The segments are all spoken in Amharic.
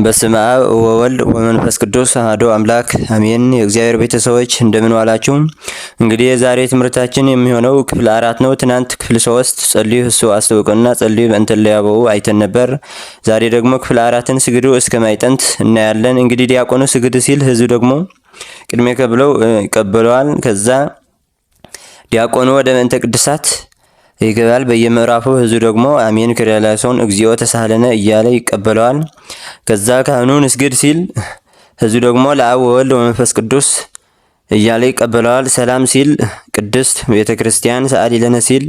በስመ አብ ወወልድ ወመንፈስ ቅዱስ አሐዱ አምላክ አሜን። የእግዚአብሔር ቤተሰቦች እንደምን ዋላችሁ? እንግዲህ የዛሬ ትምህርታችን የሚሆነው ክፍል 4 ነው። ትናንት ክፍል 3 ጸልዩ እሱ አስተውቀና ጸልዩ በእንተለ ያበው አይተን ነበር። ዛሬ ደግሞ ክፍል 4ን ስግዱ እስከ ማይጠንት እናያለን። እንግዲህ ዲያቆኑ ስግድ ሲል ህዝቡ ደግሞ ቅድሜ ከብለው ይቀበለዋል። ከዛ ዲያቆኑ ወደ መንተ ቅድሳት ይገባል። በየምዕራፉ ህዝቡ ደግሞ አሜን ክሪያላሶን እግዚኦ ተሳሃለነ እያለ ይቀበለዋል። ከዛ ካህኑን እስግድ ሲል ህዝቡ ደግሞ ለአብ ወወልድ ወመንፈስ ቅዱስ እያለ ይቀበለዋል። ሰላም ሲል ቅድስት ቤተክርስቲያን ሰአሊ ለነ ሲል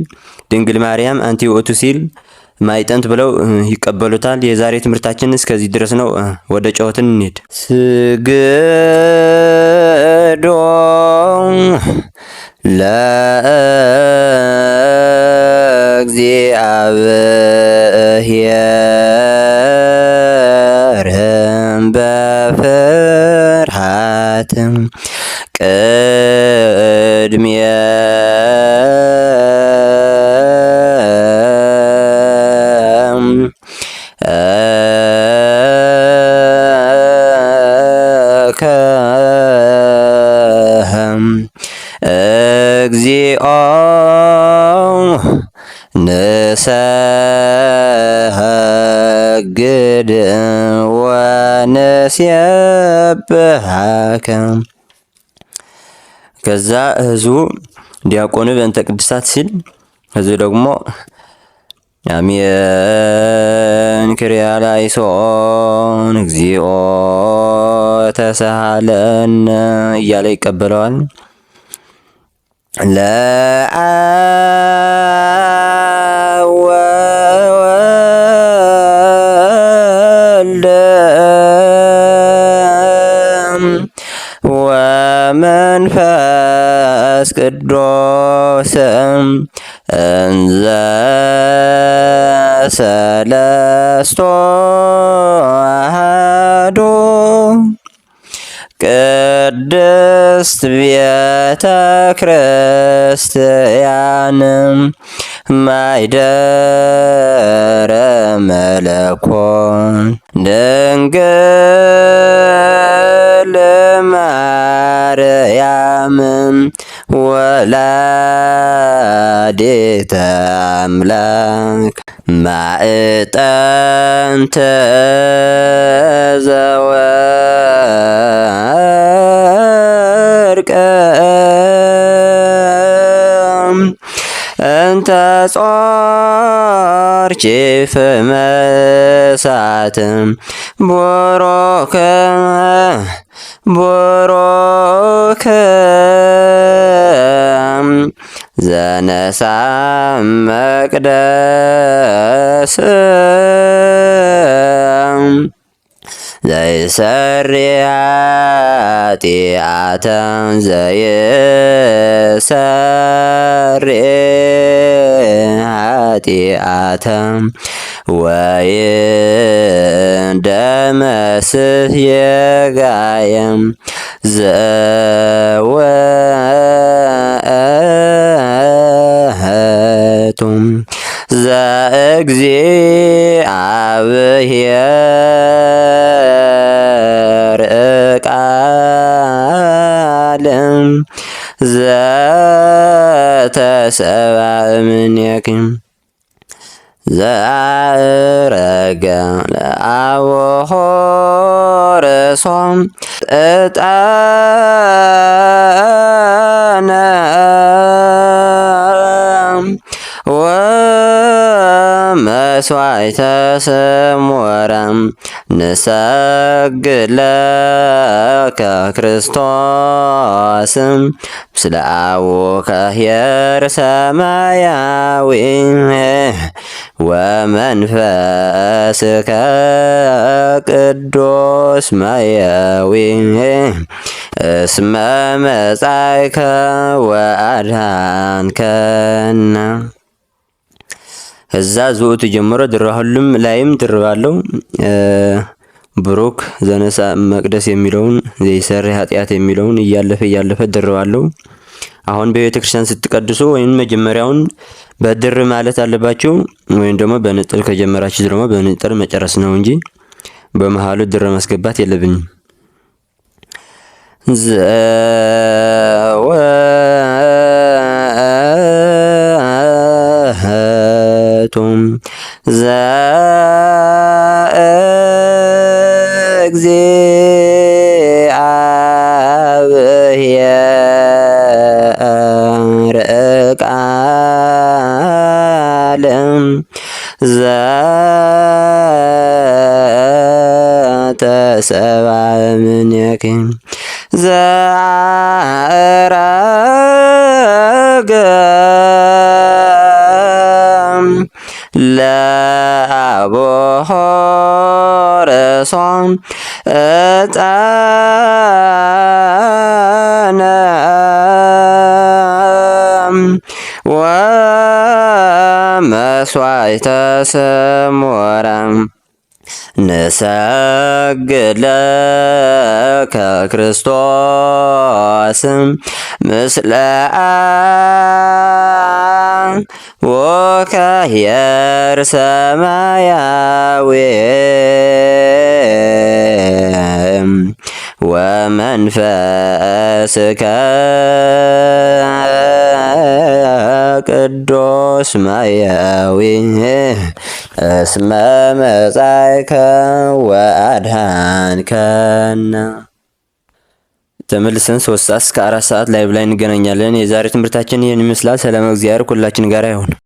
ድንግል ማርያም አንቲ ውእቱ ሲል ማይጠንት ብለው ይቀበሉታል። የዛሬ ትምህርታችን እስከዚህ ድረስ ነው። ወደ ጨዋታው እንሂድ። ስግዶ ለእግዚአብሔር በፍርሃት ቅድሚያ እግዚኦ ንሰግድ ወንሴብሐከ። ከዛ ህዝቡ ዲያቆኑ በእንተ ቅድሳት ሲል ህዝቡ ደግሞ አሜን ክሪያላይሶን እግዚኦ ተሳሃለነ እያለ ይቀበለዋል። ለአብ ወወልድ ወመንፈስ ቅዱስ እንዘ ሰለስቱ አሐዱ ቅድስት ቤተ ክርስቲያን ማይደረ መለኮት ድንግል ማርያም ወላዲተ አምላክ ማዕጠንተ ዘወርቅ እንተ ጾርች ፍመሳት ቦሮከ ዘነሳ መቅደስ ዘይሰሪ ኃጢአተ ዘይሰሪ ኃጢአተ ወይደመስስ የጋየ ዘወአቱ ዘእግዚአብሔር ቃል ዘተሰብአ እምኔከ ዘአረገ ለአብሆ ርእሶም ዕጣነ ወመስዋዕተ ሰሞራ ንሰግድ ለከ ክርስቶስ ምስለ አቡከ ኄር ሰማያዊ ወመንፈስከ ቅዱስ ማያዊ እስመ መጻእከ ወአድኃንከነ። እዛ ዝውቱ ጀምሮ ድራሁሉም ላይም ድርባለው ብሩክ ዘነሳ መቅደስ የሚለውን ዘይሰሪ ኃጢአት የሚለውን እያለፈ ድርባለው። አሁን በቤተ ክርስቲያን ስትቀድሱ ወይም መጀመሪያውን በድር ማለት አለባችሁ ወይም ደግሞ በንጥል ከጀመራችሁ ደግሞ በንጥል መጨረስ ነው እንጂ በመሃሉ ድረ ማስገባት የለብኝም። ዘወቱም ዘእግዚአብሔር ቃልም ዘተሰብአ እምኔኪ ዘአረገ ለአቦሆረሶም ዕጣነ ወመሥዋዕተ ሰሞራ ንሰግድ ለከ ክርስቶስ ምስለ ወከየር ሰማያዊ ወመንፈስከ ቅዱስ ማያዊ እስመ መጻእከ ወአድኃንከነ። ተመልሰን 3 ሰዓት እስከ 4 ሰዓት ላይቭ ላይ እንገናኛለን። የዛሬ ትምህርታችን ይህን ይመስላል። ሰላም እግዚአብሔር ሁላችን ጋር ይሁን።